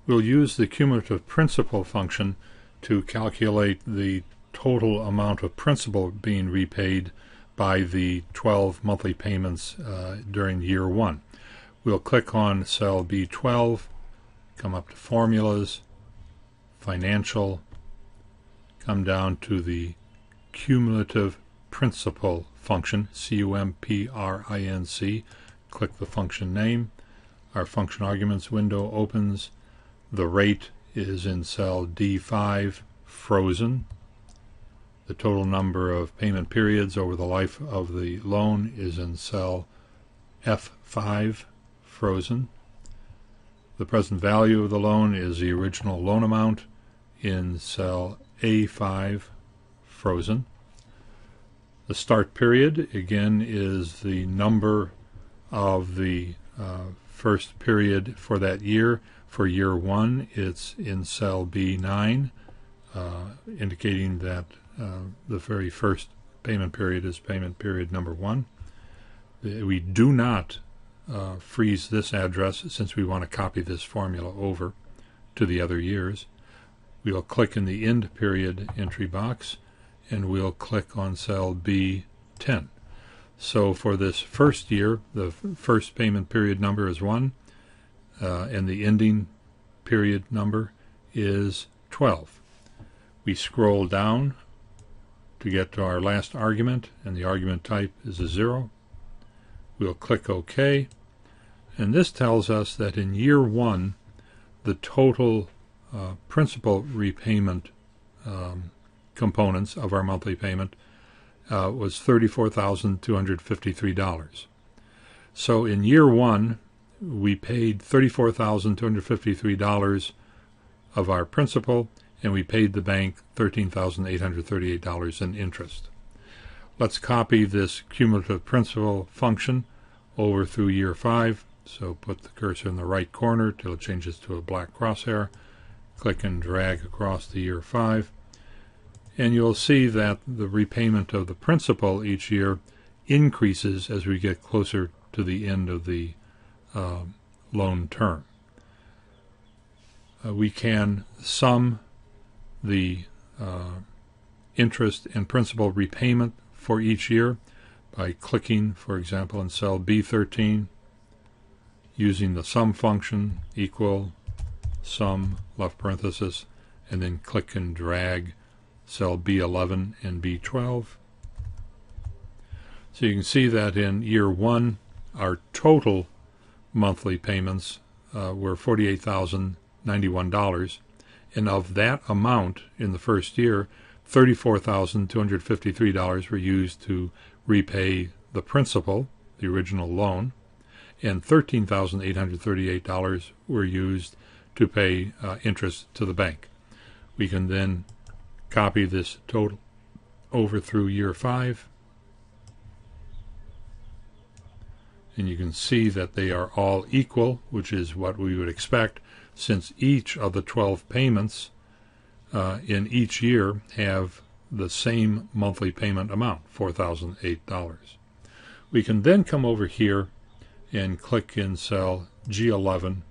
We'll use the cumulative principal function to calculate the total amount of principal being repaid by the 12 monthly payments during year 1. We'll click on cell B12, come up to Formulas, Financial, come down to the cumulative principal function, CUMPRINC, click the function name. Our function arguments window opens. The rate is in cell D5, frozen. The total number of payment periods over the life of the loan is in cell F5, frozen. The present value of the loan is the original loan amount in cell A5, frozen. The start period, again, is the number of the first period for that year. For year 1, it's in cell B9, indicating that the very first payment period is payment period number 1. We do not freeze this address since we want to copy this formula over to the other years. We'll click in the end period entry box and we'll click on cell B10. So for this first year, the first payment period number is 1 and the ending period number is 12. We scroll down to get to our last argument, and the argument type is a 0. We'll click OK, and this tells us that in year 1 the total principal repayment components of our monthly payment was $34,253. So in year 1 we paid $34,253 of our principal, and we paid the bank $13,838 in interest. Let's copy this cumulative principal function over through year 5. So put the cursor in the right corner till it changes to a black crosshair. Click and drag across to year 5. And you'll see that the repayment of the principal each year increases as we get closer to the end of the loan term. We can sum the interest and principal repayment for each year by clicking, for example, in cell B13, using the sum function, equal, sum, left parenthesis, and then click and drag cell B11 and B12. So you can see that in year 1, our total monthly payments were $48,091, and of that amount in the first year, $34,253 were used to repay the principal, the original loan, and $13,838 were used to pay interest to the bank. We can then copy this total over through year 5, and you can see that they are all equal, which is what we would expect, since each of the 12 payments in each year have the same monthly payment amount, $4,008. We can then come over here and click in cell G11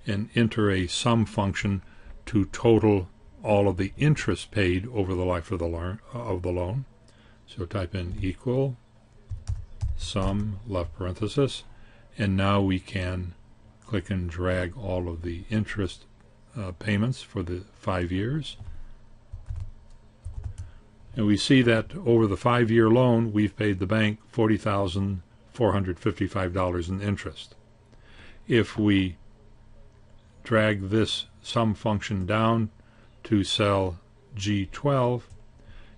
and enter a sum function to total all of the interest paid over the life of the loan. So type in equal, sum, left parenthesis, and now we can click and drag all of the interest payments for the 5 years. And we see that over the 5-year loan, we've paid the bank $40,455 in interest. If we drag this sum function down to cell G12,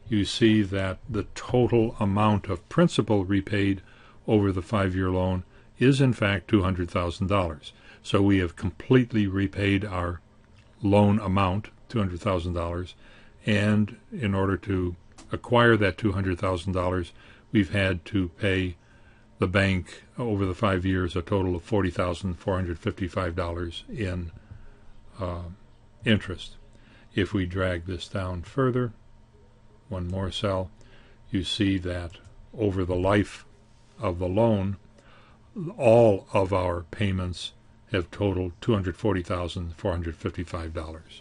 you see that the total amount of principal repaid over the 5-year loan is in fact $200,000. So we have completely repaid our loan amount, $200,000, and in order to acquire that $200,000, we've had to pay the bank over the 5 years a total of $40,455 in interest. If we drag this down further, one more cell, you see that over the life of the loan, all of our payments have totaled $240,455.